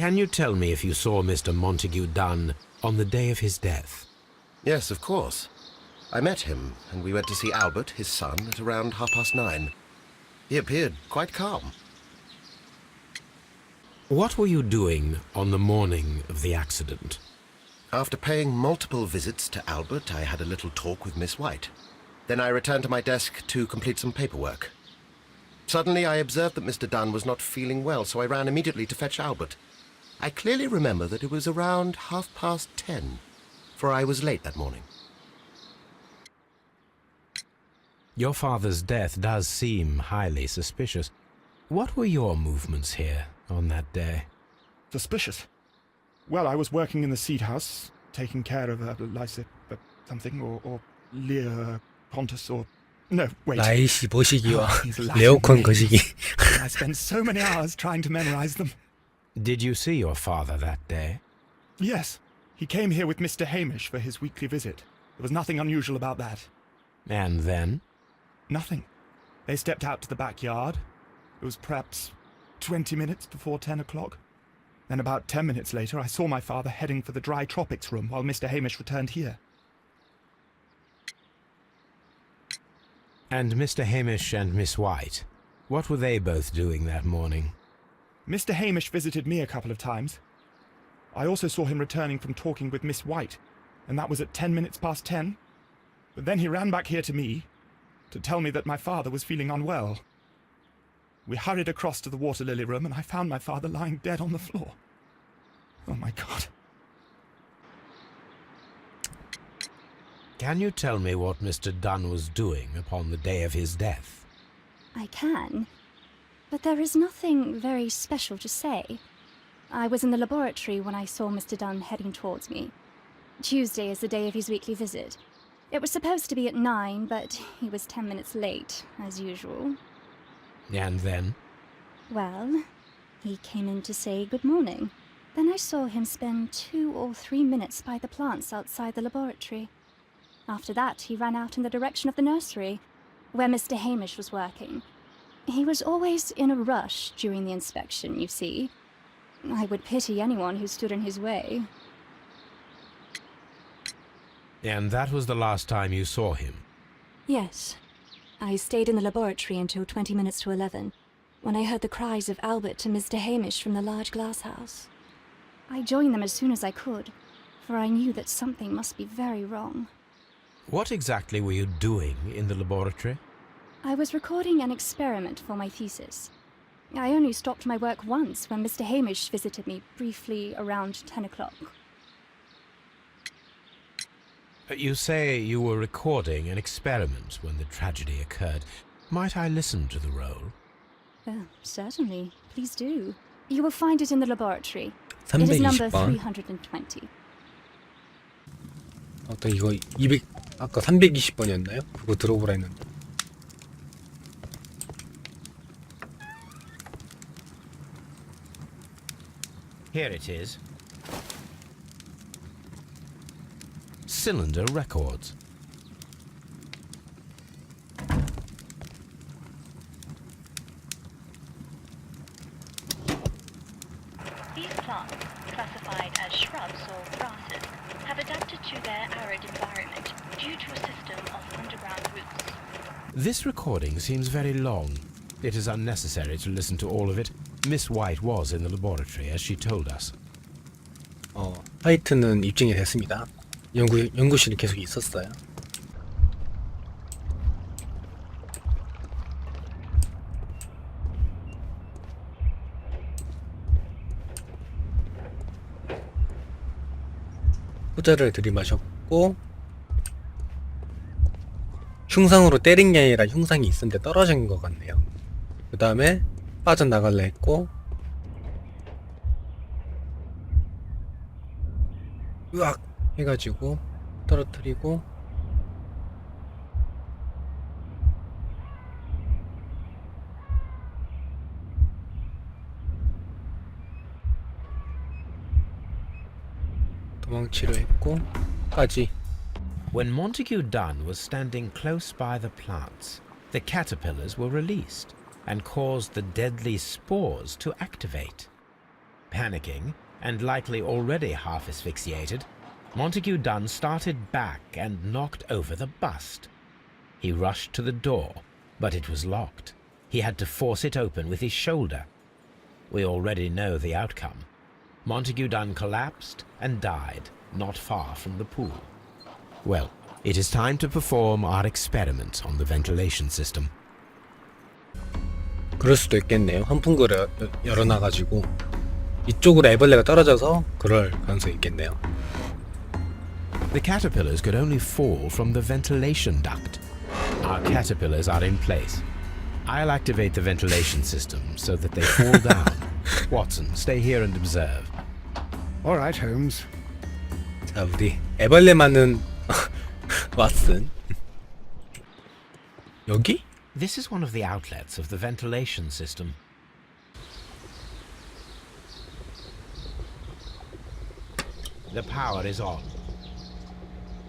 Can you tell me if you saw Mr. Montague Dunn on the day of his death? Yes, of course. I met him, and we went to see Albert, his son, at around 9:30. He appeared quite calm. What were you doing on the morning of the accident? After paying multiple visits to Albert, I had a little talk with Miss White. Then I returned to my desk to complete some paperwork. Suddenly I observed that Mr. Dunn was not feeling well, so I ran immediately to fetch Albert. I clearly remember that it was around 10:30, for I was late that morning. Your father's death does seem highly suspicious. What were your movements here on that day? Suspicious? Well, I was working in the seed house, taking care of something, or Lear Pontus, or... No, wait. 라이시 보시기와 He's Latin 레오콘 names. 거시기. I spent so many hours trying to memorize them. Did you see your father that day? Yes, he came here with Mr. Hamish for his weekly visit. There was nothing unusual about that. And then? Nothing. They stepped out to the backyard. It was perhaps 20 minutes before 10 o'clock. Then about 10 minutes later, I saw my father heading for the dry tropics room while Mr. Hamish returned here. And Mr. Hamish and Miss White, what were they both doing that morning? Mr. Hamish visited me a couple of times. I also saw him returning from talking with Miss White, and that was at 10 minutes past 10. But then he ran back here to me to tell me that my father was feeling unwell. We hurried across to the water lily room, and I found my father lying dead on the floor. Oh my God. Can you tell me what Mr. Dunn was doing upon the day of his death? I can, but there is nothing very special to say. I was in the laboratory when I saw Mr. Dunn heading towards me. Tuesday is the day of his weekly visit. It was supposed to be at 9, but he was 10 minutes late, as usual. And then? Well, he came in to say good morning. Then I saw him spend 2 or 3 minutes by the plants outside the laboratory. After that, he ran out in the direction of the nursery, where Mr. Hamish was working. He was always in a rush during the inspection, you see. I would pity anyone who stood in his way. And that was the last time you saw him? Yes. I stayed in the laboratory until 20 minutes to 11, when I heard the cries of Albert and Mr. Hamish from the large glass house. I joined them as soon as I could, for I knew that something must be very wrong. What exactly were you doing in the laboratory? I was recording an experiment for my thesis. I only stopped my work once when Mr. Hamish visited me briefly around 10 o'clock. You say you were recording an experiment when the tragedy occurred. Might I listen to the roll? Certainly. Please do. You will find it in the laboratory. It is number 320번. 320. 또 이거 200 아까 320번이었나요? 그거 들어보라 했는데. Here it is. Cylinder records. These plants, classified as shrubs or grasses, have adapted to their arid environment due to a system of underground roots. This recording seems very long. It is unnecessary to listen to all of it. Miss White was in the laboratory, as she told us. 화이트는 입증이 됐습니다. 연구실에 계속 있었어요. 호자를 들이마셨고 흉상으로 때린 게 아니라 흉상이 있었는데 떨어진 것 같네요. 그 다음에 빠져나갈라 했고 으악 해가지고 떨어뜨리고 도망치려 했고 까지. When Montague Dunn was standing close by the plants, the caterpillars were released and caused the deadly spores to activate. Panicking, and likely already half asphyxiated, Montague Dunn started back and knocked over the bust. He rushed to the door, but it was locked. He had to force it open with his shoulder. We already know the outcome. Montague Dunn collapsed and died not far from the pool. Well, it is time to perform our experiment on the ventilation system. 그럴 수도 있겠네요. 환풍구를 열어놔가지고 이쪽으로 애벌레가 떨어져서 그럴 가능성이 있겠네요. The caterpillars could only fall from the ventilation duct. Our caterpillars are in place. I'll activate the ventilation system so that they fall down. Watson, stay here and observe. All right, Holmes. 자, 우리 애벌레 많은 왓슨. 여기? This is one of the outlets of the ventilation system. The power is on.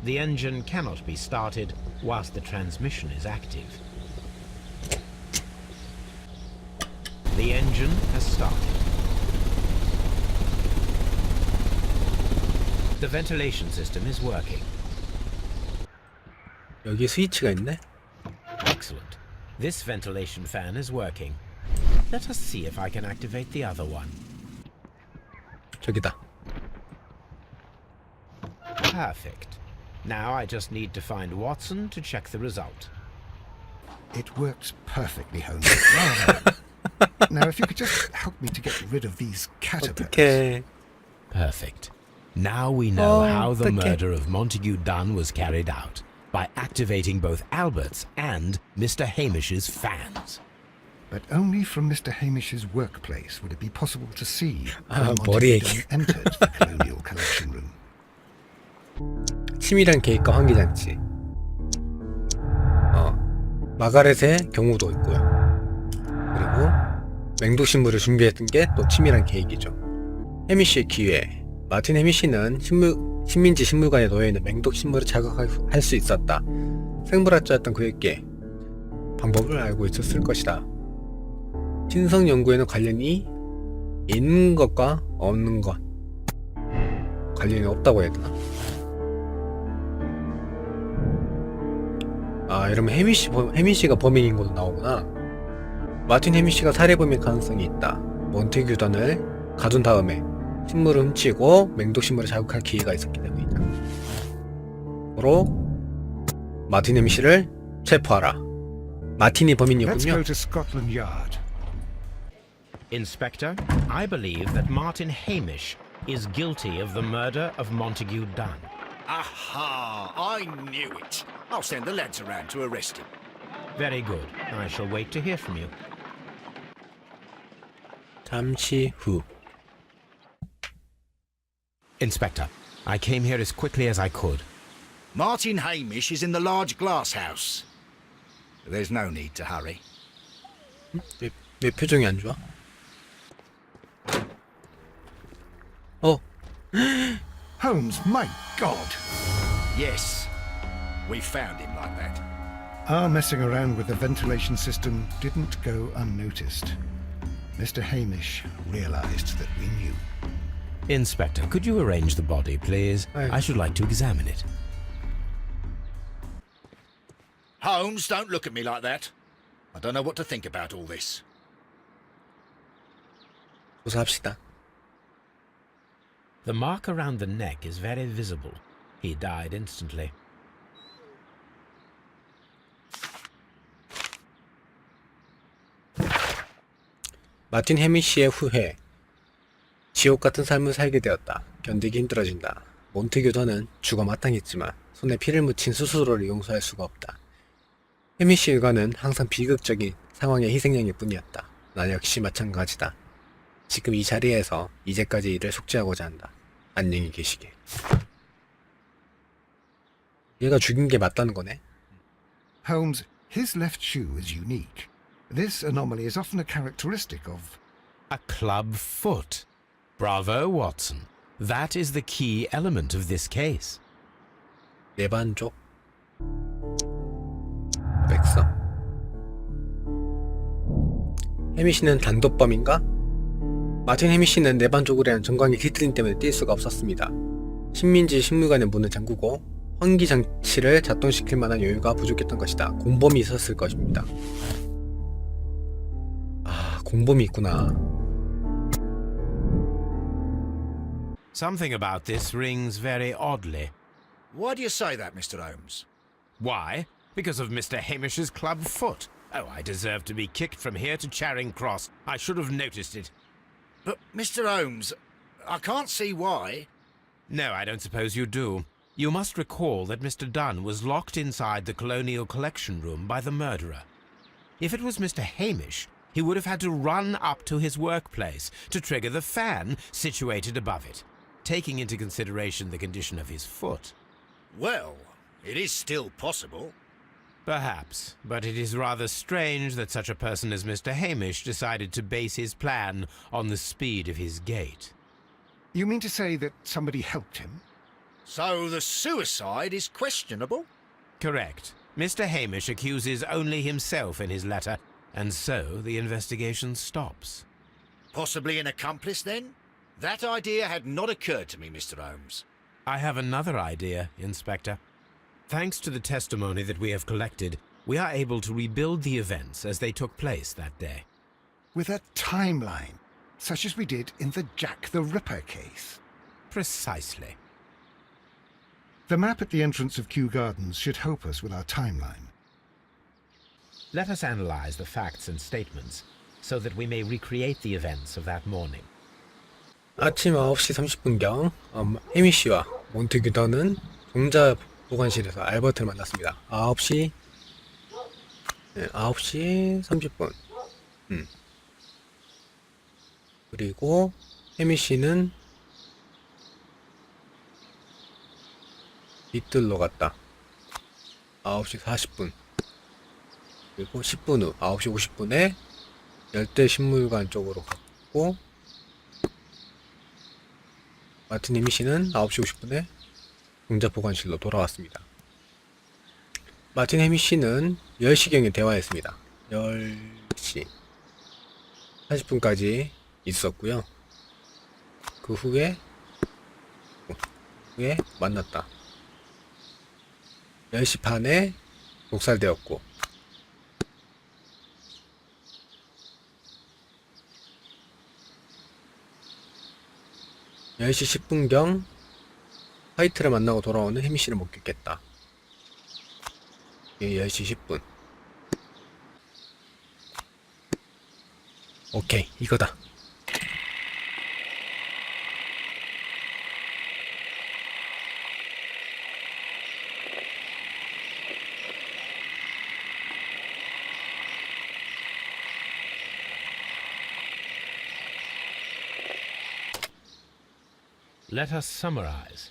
The engine cannot be started whilst the transmission is active. The engine has started. The ventilation system is working. 여기 스위치가 있네? Excellent. This ventilation fan is working. Let us see if I can activate the other one. 저기다. Perfect. Now I just need to find Watson to check the result. It works perfectly, Holmes. Rather. Now, if you could just help me to get rid of these caterpillars. 어떡해. Perfect. Now we know how the 어떡해. murder of Montague Dunn was carried out, by activating both Albert's and Mr. Hamish's fans. But only from Mr. Hamish's workplace would it be possible to see 아, when 머리 Montague 얘기. Dunn entered the Colonial Collection Room. 치밀한 계획과 환기장치. 마가렛의 경우도 있고요. 그리고 맹독식물을 준비했던 게 또 치밀한 계획이죠. 해미쉬의 기회. 마틴 해미쉬는 식민지 식물관에 놓여있는 맹독식물을 자극할 수 있었다. 생물학자였던 그에게 방법을 알고 있었을 것이다. 신성 연구에는 관련이 있는 것과 없는 것, 관련이 없다고 해야 되나? 아, 이러면 해미쉬가 범인인 것도 나오구나. 마틴 해미쉬가 살해범일 가능성이 있다. 몬테규 던을 가둔 다음에 식물을 훔치고 맹독식물을 자극할 기회가 있었기 때문이다. 바로 마틴 해미쉬를 체포하라. 마틴이 Let's 범인이었군요. go to Scotland Yard. Inspector, I believe that Martin Hamish is guilty of the murder of Montague Dunn. Aha! I knew it. I'll send the lads around to arrest him. Very good. I shall wait to hear from you. 잠시 후. Inspector, I came here as quickly as I could. Martin Hamish is in the large glass house. There's no need to hurry. 왜 표정이 안 좋아? Holmes, my God! Yes, we found him like that. Our messing around with the ventilation system didn't go unnoticed. Mr. Hamish realized that we knew. Inspector, could you arrange the body, please? Aye. I should like to examine it. Holmes, don't look at me like that. I don't know what to think about all this. 조사합시다. The mark around the neck is very visible. He died instantly. 마틴 해미쉬의 후회. 지옥 같은 삶을 살게 되었다. 견디기 힘들어진다. 몬테규 던은 죽어 마땅했지만 손에 피를 묻힌 스스로를 용서할 수가 없다. 해미쉬 일가는 항상 비극적인 상황의 희생양일 뿐이었다. 나 역시 마찬가지다. 지금 이 자리에서 이제까지 일을 속죄하고자 한다. 안녕히 계시게. 얘가 죽인 게 맞다는 거네. Holmes, his left shoe is unique. This anomaly is often a characteristic of... A club foot. Bravo, Watson. That is the key element of this case. 내반족. 백서. 해미쉬는 단독범인가? 마틴 해미시는 내반 조그레한 전광의 뒤틀림 때문에 뛸 수가 없었습니다. 식민지 식물관의 문을 잠그고 환기 장치를 작동시킬 만한 여유가 부족했던 것이다. 공범이 있었을 것입니다. 아, 공범이 있구나. Something about this rings very oddly. Why do you say that, Mr. Holmes? Why? Because of Mr. Hamish's club foot. Oh, I deserve to be kicked from here to Charing Cross. I should have noticed it. But, Mr. Holmes, I can't see why. No, I don't suppose you do. You must recall that Mr. Dunn was locked inside the Colonial Collection Room by the murderer. If it was Mr. Hamish, he would have had to run up to his workplace to trigger the fan situated above it, taking into consideration the condition of his foot. Well, it is still possible. Perhaps, but it is rather strange that such a person as Mr. Hamish decided to base his plan on the speed of his gait. You mean to say that somebody helped him? So the suicide is questionable? Correct. Mr. Hamish accuses only himself in his letter, and so the investigation stops. Possibly an accomplice, then? That idea had not occurred to me, Mr. Holmes. I have another idea, Inspector. Thanks to the testimony that we have collected, we are able to rebuild the events as they took place that day. With a timeline, such as we did in the Jack the Ripper case? Precisely. The map at the entrance of Kew Gardens should help us with our timeline. Let us analyze the facts and statements so that we may recreate the events of that morning. 아침 9시 30분경 해미씨와 몬테규 던은 종자 보관실에서 알버트를 만났습니다. 9시 30분. 그리고 해미씨는 리틀로 갔다. 9시 40분. 그리고 10분 후 9시 50분에 열대식물관 쪽으로 갔고, 마틴 해미시는 9시 50분에 종자 보관실로 돌아왔습니다. 마틴 해미시는 10시경에 대화했습니다. 10시 40분까지 있었고요. 그 후에 만났다. 10시 반에 독살되었고, (10시 10분경) 화이트를 만나고 돌아오는 해미씨를 목격했다. 10시 10분. 오케이, 이거다. Let us summarize.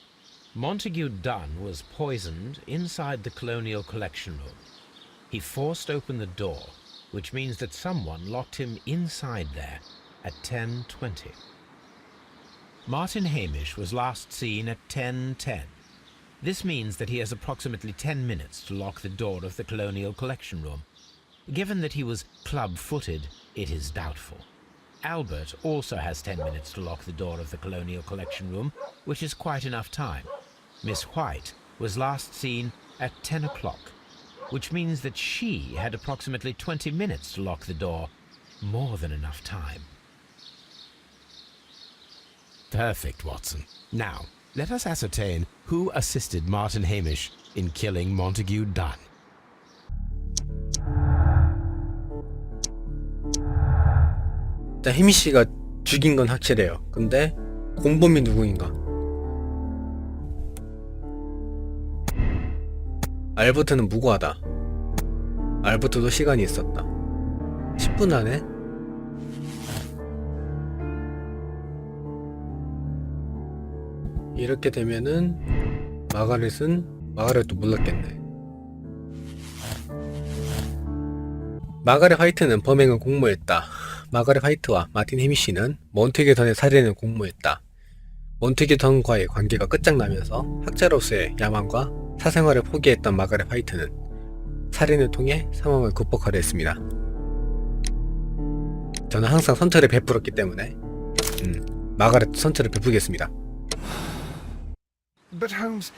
Montague Dunn was poisoned inside the Colonial Collection Room. He forced open the door, which means that someone locked him inside there at 10:20. Martin Hamish was last seen at 10:10. This means that he has approximately 10 minutes to lock the door of the Colonial Collection Room. Given that he was club-footed, it is doubtful. Albert also has 10 minutes to lock the door of the Colonial Collection Room, which is quite enough time. Miss White was last seen at 10 o'clock, which means that she had approximately 20 minutes to lock the door, more than enough time. Perfect, Watson. Now, let us ascertain who assisted Martin Hamish in killing Montague Dunn. 일단 해미씨가 죽인 건 확실해요. 근데 공범이 누구인가? 알버트는 무고하다. 알버트도 시간이 있었다. 10분 안에? 이렇게 되면은 마가렛도 몰랐겠네. 마가렛 화이트는 범행을 공모했다. 마가렛 화이트와 마틴 해미씨는 몬테규 던의 살인을 공모했다. 몬테규 던과의 관계가 끝장나면서 학자로서의 야망과 사생활을 포기했던 마가렛 화이트는 살인을 통해 상황을 극복하려 했습니다. 저는 항상 선처를 베풀었기 때문에 마가렛 선처를 베푸겠습니다. But Holmes,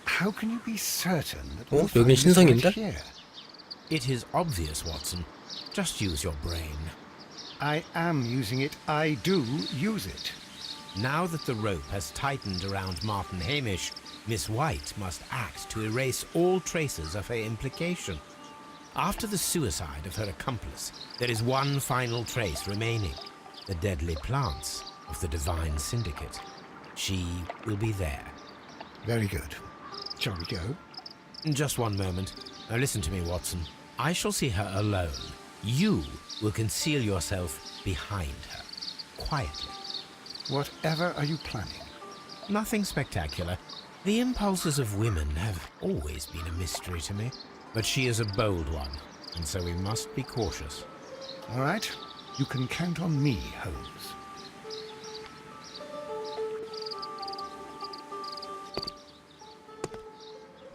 how can you be certain that 어? we'll find 여긴 Miss 신성인데? White here? It is obvious, Watson. Just use your brain. I am using it. I do use it. Now that the rope has tightened around Martin Hamish, Miss White must act to erase all traces of her implication. After the suicide of her accomplice, there is one final trace remaining: the deadly plants of the Divine Syndicate. She will be there. Very good. Shall we go? Just one moment. Now listen to me, Watson. I shall see her alone. You will conceal yourself behind her, quietly. Whatever are you planning? Nothing spectacular. The impulses of women have always been a mystery to me. But she is a bold one, and so we must be cautious. All right. You can count on me, Holmes.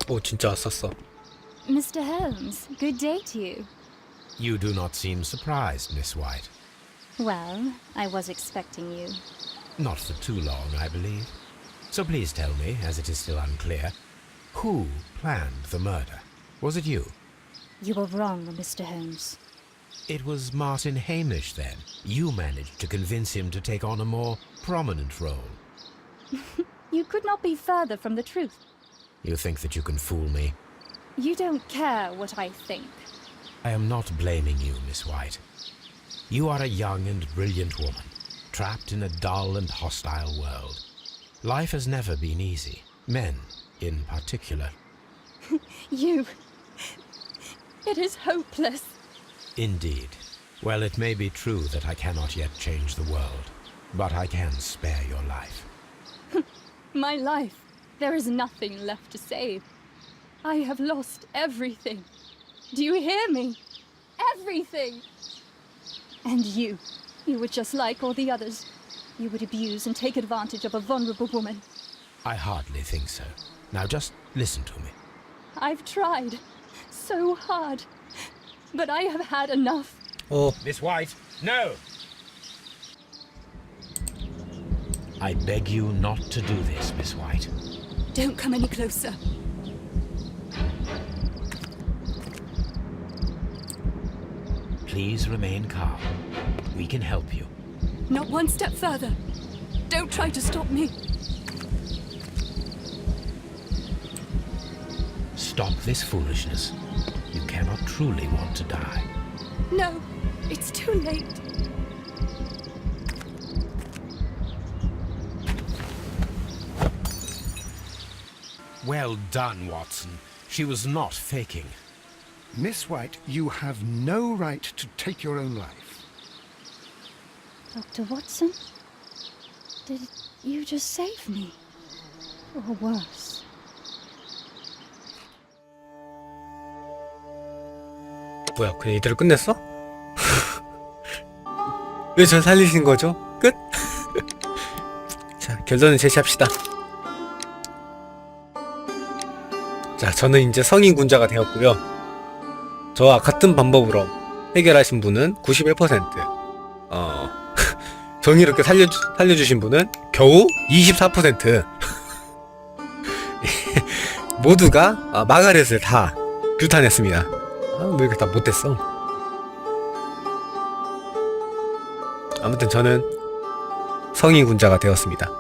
오, 진짜 왔었어. Mr. Holmes, good day to you. You do not seem surprised, Miss White. Well, I was expecting you. Not for too long, I believe. So please tell me, as it is still unclear, who planned the murder? Was it you? You were wrong, Mr. Holmes. It was Martin Hamish, then. You managed to convince him to take on a more prominent role. You could not be further from the truth. You think that you can fool me? You don't care what I think. I am not blaming you, Miss White. You are a young and brilliant woman, trapped in a dull and hostile world. Life has never been easy, men in particular. You... It is hopeless. Indeed. Well, it may be true that I cannot yet change the world, but I can spare your life. My life. There is nothing left to save. I have lost everything. Do you hear me? Everything! And you were just like all the others. You would abuse and take advantage of a vulnerable woman. I hardly think so. Now just listen to me. I've tried so hard, but I have had enough. 어, Miss White, no! I beg you not to do this, Miss White. Don't come any closer. Please remain calm. We can help you. Not one step further. Don't try to stop me. Stop this foolishness. You cannot truly want to die. No, it's too late. Well done, Watson. She was not faking. Miss White, you have no right to take your own life. Dr. Watson? Did you just save me? Or worse? 뭐야, 그냥 이대로 끝냈어? 왜 절 살리신 거죠? 끝? 자, 결론을 제시합시다. 자, 저는 이제 성인군자가 되었고요. 저와 같은 방법으로 해결하신 분은 91%, 정의롭게 살려주신 분은 겨우 24%. 모두가 마가렛을 다 규탄했습니다. 왜 이렇게 다 못했어? 아무튼 저는 성인군자가 되었습니다.